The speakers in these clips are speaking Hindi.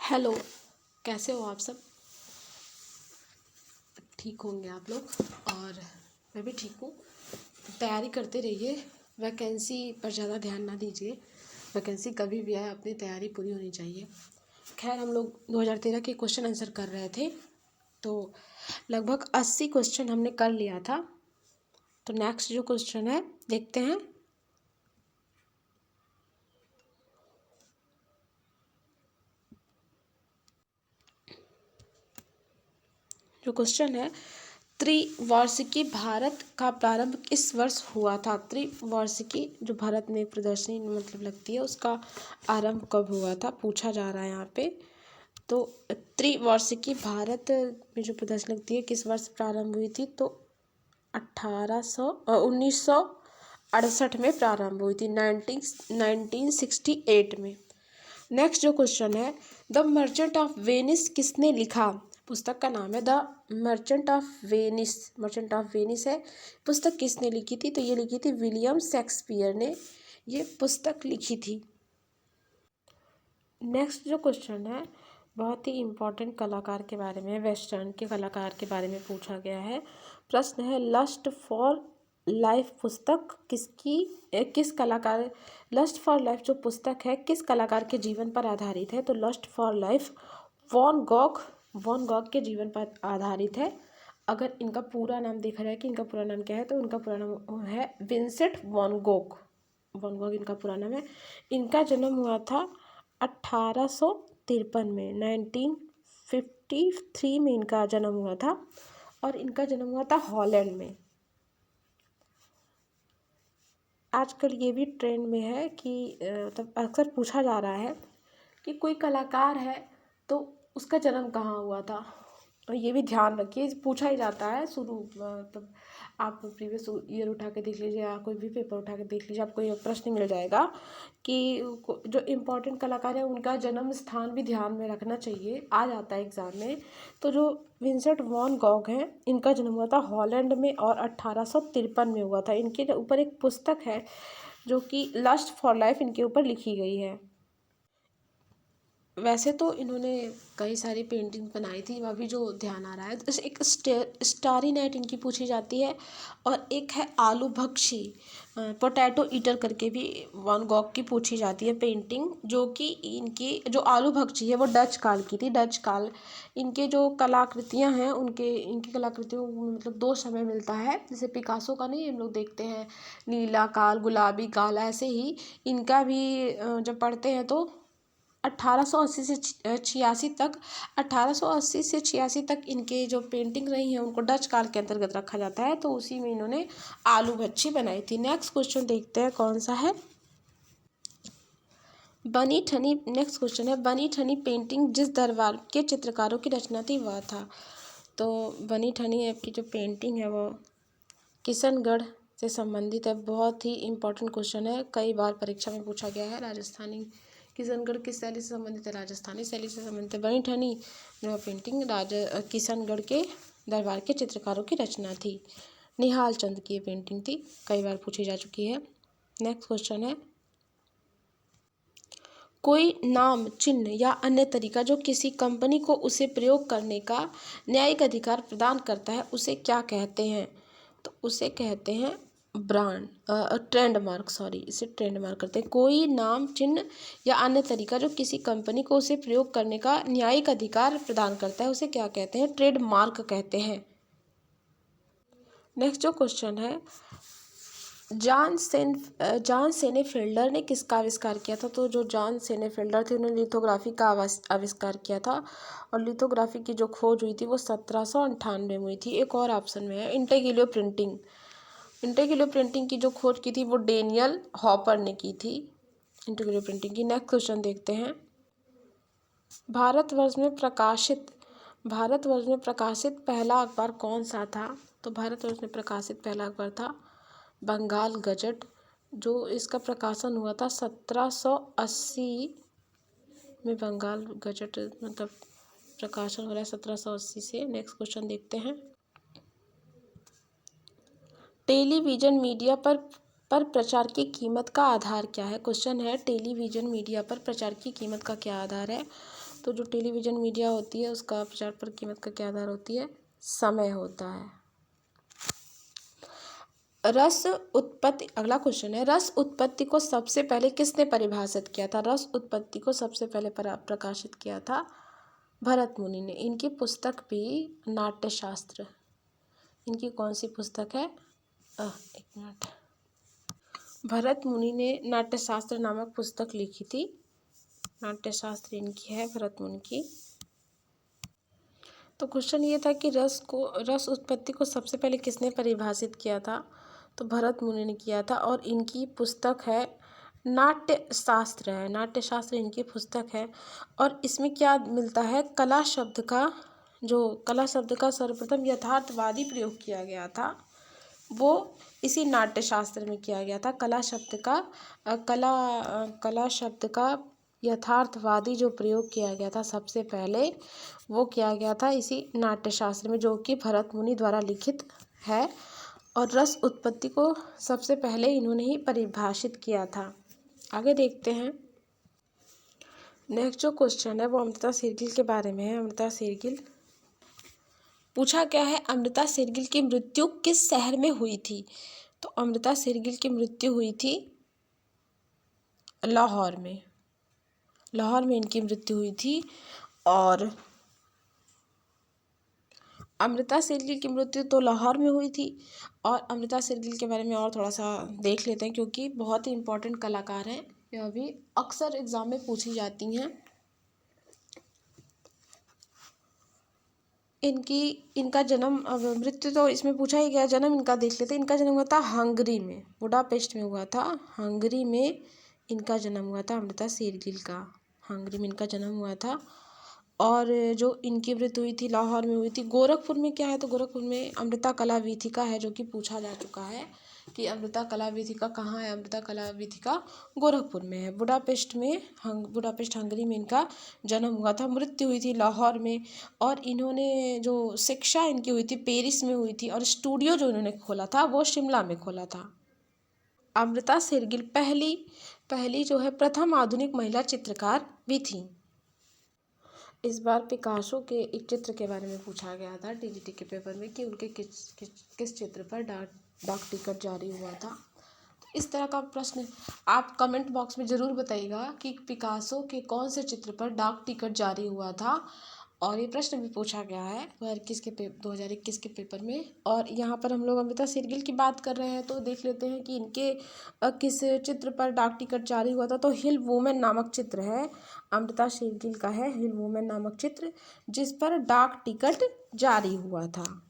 हेलो। कैसे हो आप सब? ठीक होंगे आप लोग। और मैं भी ठीक हूँ। तैयारी करते रहिए। वैकेंसी पर ज़्यादा ध्यान ना दीजिए। वैकेंसी कभी भी आए, अपनी तैयारी पूरी होनी चाहिए। खैर, हम लोग 2013 के क्वेश्चन आंसर कर रहे थे, तो लगभग 80 क्वेश्चन हमने कर लिया था। तो नेक्स्ट जो क्वेश्चन है देखते हैं। जो क्वेश्चन है, त्रिवार्षिकी भारत का प्रारंभ किस वर्ष हुआ था? त्रिवार्षिकी जो भारत में प्रदर्शनी मतलब लगती है, उसका आरंभ कब हुआ था, पूछा जा रहा है यहाँ पे। तो त्रिवार्षिकी भारत में जो प्रदर्शनी लगती है किस वर्ष प्रारंभ हुई थी? तो 1968 में प्रारंभ हुई थी, 1968 में। नेक्स्ट जो क्वेश्चन है, द मर्चेंट ऑफ वेनिस किसने लिखा? पुस्तक का नाम है the merchant of Venice. Merchant of Venice है। पुस्तक किसने लिखी थी? तो ये लिखी थी विलियम शेक्सपियर ने ये पुस्तक लिखी थी। नेक्स्ट जो क्वेश्चन है बहुत ही इम्पोर्टेंट कलाकार के बारे में, वेस्टर्न के कलाकार के बारे में पूछा गया है। प्रश्न है, लस्ट फॉर लाइफ पुस्तक किस कलाकार, लस्ट फॉर लाइफ जो पुस्तक है किस कलाकार के जीवन पर आधारित है? तो lust for life van Gogh के जीवन पर आधारित है। अगर इनका पूरा नाम देखा जाए कि इनका पूरा नाम क्या है, तो इनका पूरा नाम है Vincent van Gogh. Van Gogh इनका पूरा नाम है। इनका जन्म हुआ था 1853 में, 1953 में इनका जन्म हुआ था। और इनका जन्म हुआ था हॉलैंड में। आजकल ये भी ट्रेंड में है कि मतलब अक्सर पूछा जा रहा है कि कोई कलाकार है तो उसका जन्म कहाँ हुआ था। और ये भी ध्यान रखिए, पूछा ही जाता है शुरू मतलब आप प्रीवियस ईयर उठा के देख लीजिए या कोई भी पेपर उठा के देख लीजिए, आपको ये प्रश्न मिल जाएगा कि जो इम्पोर्टेंट कलाकार है उनका जन्म स्थान भी ध्यान में रखना चाहिए, आ जाता है एग्ज़ाम में। तो जो विंसेंट वॉन गॉग हैं, इनका जन्म हुआ था हॉलैंड में और 1853 में हुआ था। इनके ऊपर एक पुस्तक है जो कि लस्ट फॉर लाइफ इनके ऊपर लिखी गई है। वैसे तो इन्होंने कई सारी पेंटिंग बनाई थी, अभी जो ध्यान आ रहा है जैसे एक स्टारी नाइट इनकी पूछी जाती है, और एक है आलू भक्षी, पोटैटो ईटर करके भी वैन गॉग की पूछी जाती है पेंटिंग, जो कि इनकी जो आलू भक्षी है वो डच काल की थी। डच काल इनके जो कलाकृतियां हैं इनकी कलाकृतियों में मतलब दो समय मिलता है। जैसे पिकासो का नहीं हम लोग देखते हैं नीला काल, गुलाबी काल, ऐसे ही इनका भी जब पढ़ते हैं तो 1880 से 86 तक 1880 से 86 तक इनके जो पेंटिंग रही हैं उनको डच काल के अंतर्गत रखा जाता है। तो उसी में इन्होंने आलू भच्छी बनाई थी। नेक्स्ट क्वेश्चन देखते हैं कौन सा है। बनी ठनी, नेक्स्ट क्वेश्चन है, बनी ठनी पेंटिंग जिस दरबार के चित्रकारों की रचना थी वह था? तो बनी ठनी आपकी जो पेंटिंग है वो किशनगढ़ से संबंधित है। बहुत ही इंपॉर्टेंट क्वेश्चन है, कई बार परीक्षा में पूछा गया है। राजस्थानी किशनगढ़ किस शैली से संबंधित है? राजस्थानी शैली से संबंधित है। बनी ठनी जो पेंटिंग किशनगढ़ के दरबार के चित्रकारों की रचना थी। निहाल चंद की ये पेंटिंग थी, कई बार पूछी जा चुकी है। नेक्स्ट क्वेश्चन है, कोई नाम, चिन्ह या अन्य तरीका जो किसी कंपनी को उसे प्रयोग करने का न्यायिक अधिकार प्रदान करता है उसे क्या कहते हैं? तो उसे कहते हैं ब्रांड, ट्रेडमार्क, सॉरी, इसे ट्रेडमार्क करते हैं। कोई नाम, चिन्ह या अन्य तरीका जो किसी कंपनी को उसे प्रयोग करने का न्यायिक अधिकार प्रदान करता है उसे क्या कहते हैं? ट्रेडमार्क कहते हैं। नेक्स्ट जो क्वेश्चन है, जॉन सेनेफेल्डर ने किसका आविष्कार किया था? तो जो जॉन सेनेफेल्डर थे उन्होंने लिथोग्राफी का आविष्कार किया था। और लिथोग्राफी की जो खोज हुई थी वो 1798 में हुई थी। एक और ऑप्शन में है इंटेग्रियो प्रिंटिंग। इंटेग्रियो प्रिंटिंग की जो खोज की थी वो डेनियल हॉपर ने की थी, इंटेग्रियो प्रिंटिंग की। नेक्स्ट क्वेश्चन देखते हैं, भारतवर्ष में प्रकाशित पहला अखबार कौन सा था? तो भारतवर्ष में प्रकाशित पहला अखबार था बंगाल गजट, जो इसका प्रकाशन हुआ था 1780 में। बंगाल गजट मतलब प्रकाशन हो रहा है 1780 से। नेक्स्ट क्वेश्चन देखते हैं, टेलीविज़न मीडिया पर प्रचार की कीमत का आधार क्या है? क्वेश्चन है, टेलीविज़न मीडिया पर प्रचार की कीमत का क्या आधार है? तो जो टेलीविज़न मीडिया होती है उसका प्रचार पर कीमत का क्या आधार होती है? समय होता है। रस उत्पत्ति, अगला क्वेश्चन है, रस उत्पत्ति को सबसे पहले किसने परिभाषित किया था? रस उत्पत्ति को सबसे पहले प्रकाशित किया था भरत मुनि ने। इनकी पुस्तक भी नाट्यशास्त्र, इनकी कौन सी पुस्तक है? एक मिनट, भरत मुनि ने नाट्यशास्त्र नामक पुस्तक लिखी थी। नाट्यशास्त्र इनकी है, भरत मुनि की। तो क्वेश्चन ये था कि रस उत्पत्ति को सबसे पहले किसने परिभाषित किया था? तो भरत मुनि ने किया था। और इनकी पुस्तक है नाट्यशास्त्र है, नाट्यशास्त्र इनकी पुस्तक है। और इसमें क्या मिलता है? कला शब्द का सर्वप्रथम यथार्थवादी प्रयोग किया गया था वो इसी नाट्यशास्त्र में किया गया था। कला शब्द का यथार्थवादी जो प्रयोग किया गया था सबसे पहले, वो किया गया था इसी नाट्यशास्त्र में, जो कि भरत मुनि द्वारा लिखित है। और रस उत्पत्ति को सबसे पहले इन्होंने ही परिभाषित किया था। आगे देखते हैं। नेक्स्ट जो क्वेश्चन है वो अमृता शेरगिल के बारे में है। अमृता शेरगिल, पूछा क्या है, अमृता शेरगिल की मृत्यु किस शहर में हुई थी? तो अमृता शेरगिल की मृत्यु हुई थी लाहौर में। लाहौर में इनकी मृत्यु हुई थी। और अमृता शेरगिल की मृत्यु तो लाहौर में हुई थी। और अमृता शेरगिल के बारे में और थोड़ा सा देख लेते हैं, क्योंकि बहुत ही इम्पोर्टेंट कलाकार हैं, यह भी अक्सर एग्जाम में पूछी जाती हैं। इनका जन्म, अब मृत्यु तो इसमें पूछा ही गया, जन्म इनका देख लेते हैं। इनका जन्म हुआ था हंगरी में, बुडापेस्ट में हुआ था। हंगरी में इनका जन्म हुआ था अमृता शेरगिल का, हंगरी में इनका जन्म हुआ था। और जो इनकी मृत्यु हुई थी लाहौर में हुई थी। गोरखपुर में क्या है? तो गोरखपुर में अमृता कला वीथिका है, जो कि पूछा जा चुका है कि अमृता कला वीथिका कहाँ है? अमृता कला वीथिका गोरखपुर में है। बुडापेस्ट हंगरी में इनका जन्म हुआ था। मृत्यु हुई थी लाहौर में। और इन्होंने जो शिक्षा इनकी हुई थी पेरिस में हुई थी। और स्टूडियो जो इन्होंने खोला था वो शिमला में खोला था। अमृता शेरगिल पहली जो है प्रथम आधुनिक महिला चित्रकार भी थी। इस बार पिकासो के एक चित्र के बारे में पूछा गया था टीजीटी के पेपर में कि उनके किस चित्र पर डाक टिकट जारी हुआ था। तो इस तरह का प्रश्न आप कमेंट बॉक्स में ज़रूर बताइएगा कि पिकासो के कौन से चित्र पर डाक टिकट जारी हुआ था। और ये प्रश्न भी पूछा गया है 2021 के पेपर में। और यहाँ पर हम लोग अमृता शेरगिल की बात कर रहे हैं, तो देख लेते हैं कि इनके किस चित्र पर डाक टिकट जारी हुआ था। तो हिल वुमेन नामक चित्र है, अमृता शेरगिल का है हिल वुमेन नामक चित्र, जिस पर डाक टिकट जारी हुआ था।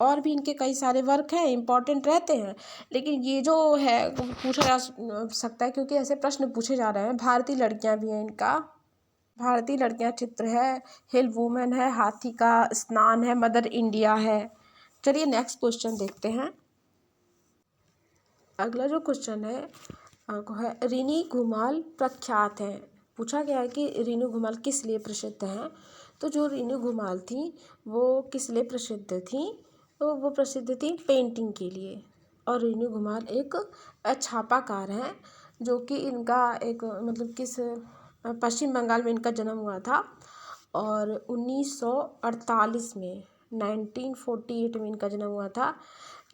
और भी इनके कई सारे वर्क हैं, इम्पॉर्टेंट रहते हैं, लेकिन ये जो है पूछा जा सकता है क्योंकि ऐसे प्रश्न पूछे जा रहे हैं। भारतीय लड़कियां भी हैं इनका, भारतीय लड़कियां चित्र है, हिल वुमेन है, हाथी का स्नान है, मदर इंडिया है। चलिए नेक्स्ट क्वेश्चन देखते हैं। अगला जो क्वेश्चन है रीनी घुमाल प्रख्यात है। पूछा गया है कि रीनू घुमाल किस लिए प्रसिद्ध हैं? तो जो रीनू घुमाल थी वो किस लिए प्रसिद्ध थी? तो वो प्रसिद्ध थी पेंटिंग के लिए। और रीनू घुमाल एक छापाकार हैं, जो कि इनका एक मतलब पश्चिम बंगाल में इनका जन्म हुआ था। और 1948 में 1948 में इनका जन्म हुआ था।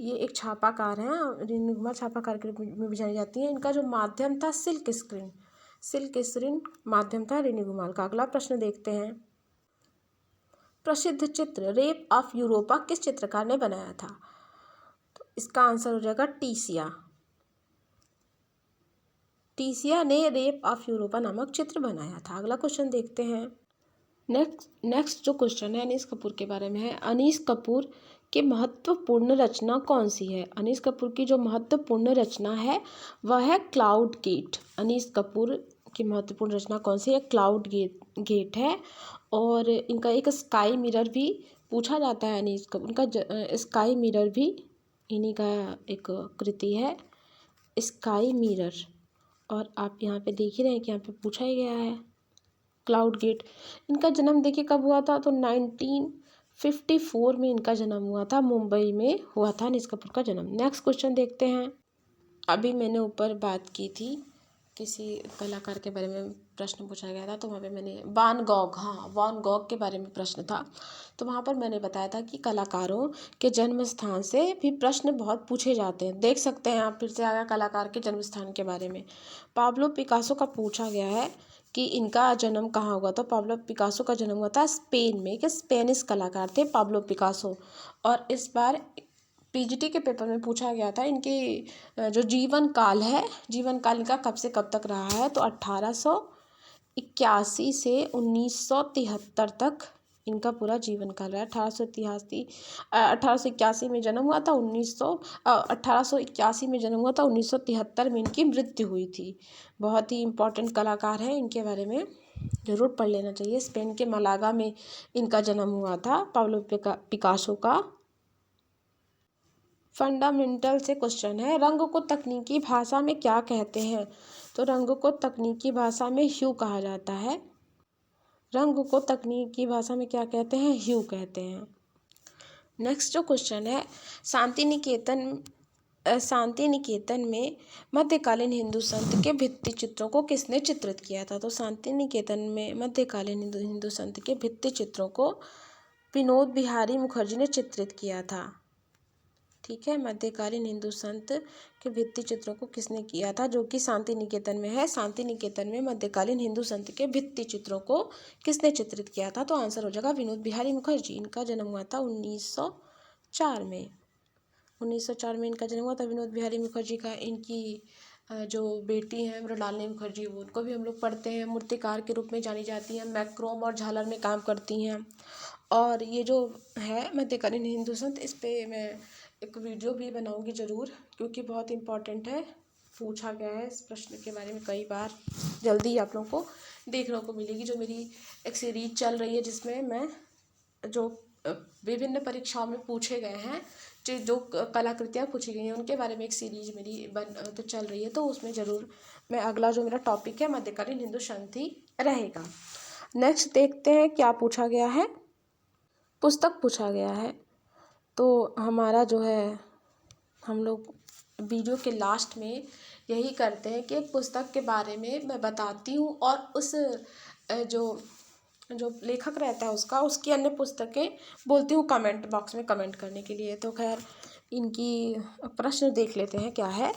ये एक छापाकार हैं, रीनू घुमाल छापाकार के रूप में भी जानी जाती हैं। इनका जो माध्यम था सिल्क स्क्रीन माध्यम था रीनू घुमाल का। अगला प्रश्न देखते हैं। प्रसिद्ध चित्र रेप ऑफ यूरोपा किस चित्रकार ने बनाया था? तो इसका आंसर हो जाएगा टीसिया ने रेप ऑफ यूरोपा नामक चित्र बनाया था। अगला क्वेश्चन देखते हैं। नेक्स्ट जो क्वेश्चन है अनीस कपूर के बारे में है। अनीस कपूर की महत्वपूर्ण रचना कौन सी है? अनीस कपूर की जो महत्वपूर्ण रचना है वह है क्लाउड गेट। अनीस कपूर की महत्वपूर्ण रचना कौन सी है? क्लाउड गेट है। और इनका एक स्काई मिरर भी पूछा जाता है। अनीस कपूर का स्काई मिरर भी इन्हीं का एक कृति है, स्काई मिरर। और आप यहाँ पे देख ही रहे हैं कि यहाँ पे पूछा ही गया है क्लाउड गेट। इनका जन्म देखिए कब हुआ था? तो 1954 में इनका जन्म हुआ था, मुंबई में हुआ था अनीस कपूर का जन्म। नेक्स्ट क्वेश्चन देखते हैं। अभी मैंने ऊपर बात की थी किसी कलाकार के बारे में प्रश्न पूछा गया था, तो वहाँ पे मैंने वान गॉग, हाँ वान गॉग के बारे में प्रश्न था। तो वहाँ पर मैंने बताया था कि कलाकारों के जन्म स्थान से भी प्रश्न बहुत पूछे जाते हैं। देख सकते हैं आप, फिर से आया कलाकार के जन्म स्थान के बारे में। पाब्लो पिकासो का पूछा गया है कि इनका जन्म कहाँ हुआ। तो पाब्लो पिकासो का जन्म हुआ था स्पेन में। कि स्पेनिश कलाकार थे पाब्लो पिकासो। और इस बार पीजीटी के पेपर में पूछा गया था इनकी जो जीवन काल है, जीवन काल इनका कब से कब तक रहा है। तो 1881 से 1973 तक इनका पूरा जीवन काल रहा है। 1881 में जन्म हुआ था, 1881 में जन्म हुआ था, 1973 में इनकी मृत्यु हुई थी। बहुत ही इम्पोर्टेंट कलाकार है, इनके बारे में ज़रूर पढ़ लेना चाहिए। स्पेन के मलागा में इनका जन्म हुआ था पाब्लो पिकासो का। फंडामेंटल से क्वेश्चन है, रंग को तकनीकी भाषा में क्या कहते हैं। तो रंग को तकनीकी भाषा में ह्यू कहा जाता है। रंग को तकनीकी भाषा में क्या कहते हैं, ह्यू कहते हैं। नेक्स्ट जो क्वेश्चन है, शांति निकेतन में मध्यकालीन हिंदू संत के भित्ति चित्रों को किसने चित्रित किया था। तो शांति निकेतन में मध्यकालीन हिंदू संत के भित्ति चित्रों को विनोद बिहारी मुखर्जी ने चित्रित किया था। ठीक है, मध्यकालीन हिंदू संत के भित्ति चित्रों को किसने किया था, जो कि शांति निकेतन में है। शांति निकेतन में मध्यकालीन हिंदू संत के भित्ति चित्रों को किसने चित्रित किया था। तो आंसर हो जाएगा विनोद बिहारी मुखर्जी। इनका जन्म हुआ था 1904 में। 1904 में इनका जन्म हुआ था विनोद बिहारी मुखर्जी का। इनकी जो बेटी हैं मृणालिनी मुखर्जी, वो उनको भी हम लोग पढ़ते हैं। मूर्तिकार के रूप में जानी जाती हैं, मैक्रोम और झालर में काम करती हैं। और ये जो है मध्यकालीन हिंदू संत, इस पर मैं एक वीडियो भी बनाऊंगी ज़रूर, क्योंकि बहुत इम्पॉर्टेंट है। पूछा गया है इस प्रश्न के बारे में कई बार। जल्दी ही आप लोगों को देखने को मिलेगी, जो मेरी एक सीरीज चल रही है, जिसमें मैं जो विभिन्न परीक्षाओं में पूछे गए हैं, जो कलाकृतियाँ पूछी गई हैं, उनके बारे में एक सीरीज मेरी तो चल रही है। तो उसमें ज़रूर मैं अगला जो मेरा टॉपिक है मध्यकालीन हिंदू संत ही रहेगा। नेक्स्ट देखते हैं क्या पूछा गया है। पुस्तक पूछा गया है। तो हमारा जो है, हम लोग वीडियो के लास्ट में यही करते हैं कि एक पुस्तक के बारे में मैं बताती हूँ, और उस जो लेखक रहता है उसकी अन्य पुस्तकें बोलती हूँ कमेंट बॉक्स में कमेंट करने के लिए। तो खैर इनकी प्रश्न देख लेते हैं क्या है।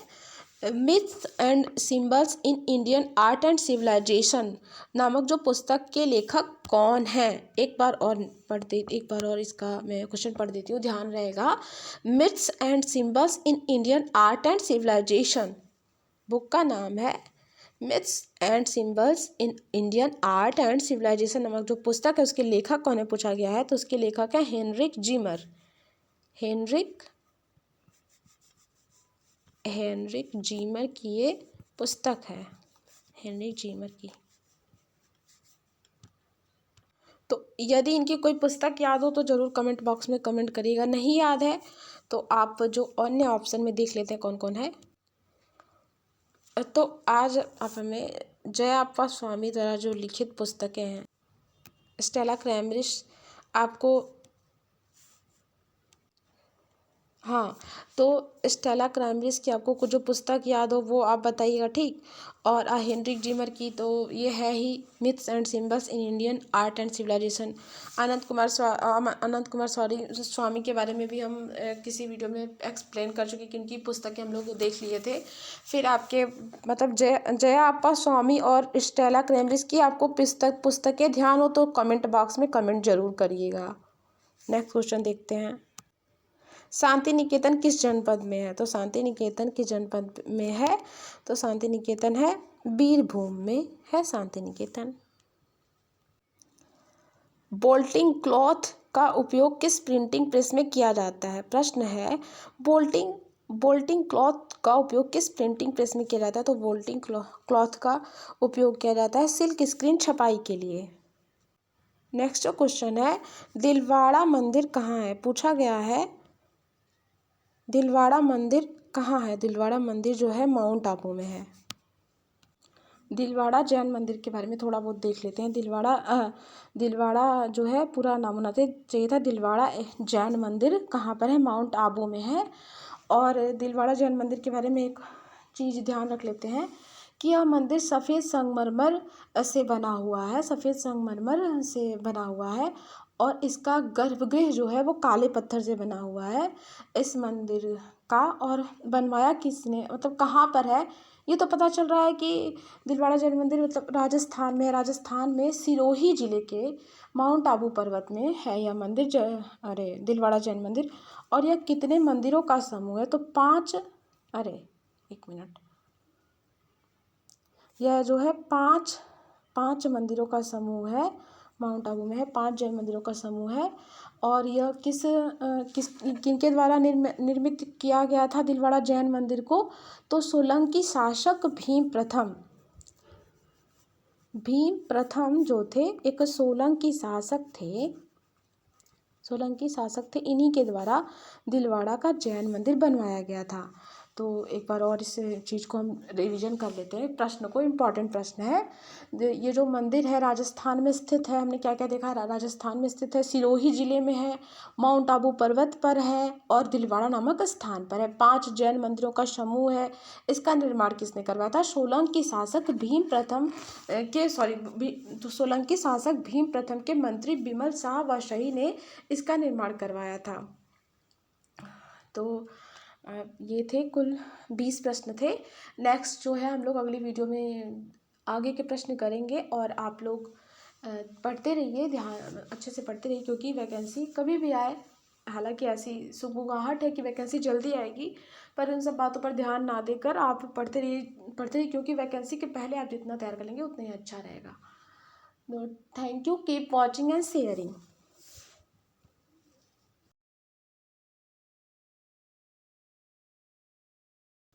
Myths and symbols in Indian art and civilisation नामक जो पुस्तक के लेखक कौन हैं। एक बार और इसका मैं क्वेश्चन पढ़ देती हूँ, ध्यान रहेगा। Myths and symbols in Indian art and civilisation, book का नाम है myths and symbols in Indian art and civilisation नामक जो पुस्तक है, उसके लेखक कौन है पूछा गया है। तो उसके लेखक है हेनरिक जीमर। हेनरिक जीमर की ये पुस्तक है, हेनरिक जीमर की। तो यदि इनकी कोई पुस्तक याद हो तो ज़रूर कमेंट बॉक्स में कमेंट करिएगा। नहीं याद है तो आप जो अन्य ऑप्शन में देख लेते हैं कौन कौन है। तो आज आप हमें जयाप्पा स्वामी द्वारा जो लिखित पुस्तकें हैं, स्टेला क्रैमरिस, आपको हाँ, तो स्टेला क्रैमरिस की आपको कुछ जो पुस्तक याद हो वो आप बताइएगा, ठीक। और हेनरिक जीमर की तो ये है ही myths and symbols in Indian art and civilisation. Anant Kumar Swami के बारे में भी हम किसी वीडियो में एक्सप्लेन कर चुके, कि उनकी पुस्तकें हम लोग देख लिए थे। फिर आपके मतलब जयाप्पा स्वामी और स्टेला क्रैमरिस की आपको पुस्तकें ध्यान हो तो कमेंट बॉक्स में कमेंट जरूर करिएगा। नेक्स्ट क्वेश्चन देखते हैं। शांति निकेतन किस जनपद में है। तो शांति निकेतन किस जनपद में है। तो शांति निकेतन है बीरभूम में है शांति निकेतन। बोल्टिंग क्लॉथ का उपयोग किस प्रिंटिंग प्रेस में किया जाता है। प्रश्न है बोल्टिंग क्लॉथ का उपयोग किस प्रिंटिंग प्रेस में किया जाता है। तो बोल्टिंग क्लॉथ का उपयोग किया जाता है सिल्क स्क्रीन छपाई के लिए। नेक्स्ट जो क्वेश्चन है, दिलवाड़ा मंदिर कहाँ है पूछा गया है। दिलवाड़ा मंदिर कहाँ है। दिलवाड़ा मंदिर जो है माउंट आबू में है। दिलवाड़ा जैन मंदिर के बारे में थोड़ा बहुत देख लेते हैं। दिलवाड़ा जो है पूरा नाम होना चाहिए था दिलवाड़ा जैन मंदिर कहाँ पर है, माउंट आबू में है। और दिलवाड़ा जैन मंदिर के बारे में एक चीज़ ध्यान रख लेते हैं कि यह मंदिर सफ़ेद संगमरमर से बना हुआ है, सफ़ेद संगमरमर से बना हुआ है और इसका गर्भगृह जो है वो काले पत्थर से बना हुआ है इस मंदिर का। और बनवाया किसने, मतलब कहाँ पर है, ये तो पता चल रहा है कि दिलवाड़ा जैन मंदिर मतलब राजस्थान में, राजस्थान में सिरोही जिले के माउंट आबू पर्वत में है यह मंदिर, अरे दिलवाड़ा जैन मंदिर। और यह कितने मंदिरों का समूह है, तो 5, अरे 1 मिनट, यह जो है 5 मंदिरों का समूह है, माउंट आबू में है, 5 जैन मंदिरों का समूह है। और यह किनके द्वारा निर्मित किया गया था दिलवाड़ा जैन मंदिर को, तो सोलंकी शासक भीम प्रथम जो थे, एक सोलंकी शासक थे, इन्हीं के द्वारा दिलवाड़ा का जैन मंदिर बनवाया गया था। तो एक बार और इस चीज़ को हम रिवीजन कर लेते हैं, प्रश्न को, इम्पॉर्टेंट प्रश्न है। ये जो मंदिर है राजस्थान में स्थित है, हमने क्या क्या देखा, राजस्थान में स्थित है, सिरोही जिले में है, माउंट आबू पर्वत पर है और दिलवाड़ा नामक स्थान पर है। 5 जैन मंदिरों का समूह है। इसका निर्माण किसने करवाया था, सोलंकी शासक भीम प्रथम के मंत्री बिमल शाह वाजपेयी ने इसका निर्माण करवाया था। तो ये थे कुल 20 प्रश्न थे। नेक्स्ट जो है हम लोग अगली वीडियो में आगे के प्रश्न करेंगे और आप लोग पढ़ते रहिए, ध्यान अच्छे से पढ़ते रहिए, क्योंकि वैकेंसी कभी भी आए, हालांकि ऐसी सुगबुगाहट है कि वैकेंसी जल्दी आएगी, पर उन सब बातों पर ध्यान ना देकर आप पढ़ते रहिए, क्योंकि वैकेंसी के पहले आप जितना तैयार कर लेंगे उतना ही अच्छा रहेगा। Thank you, keep watching and sharing.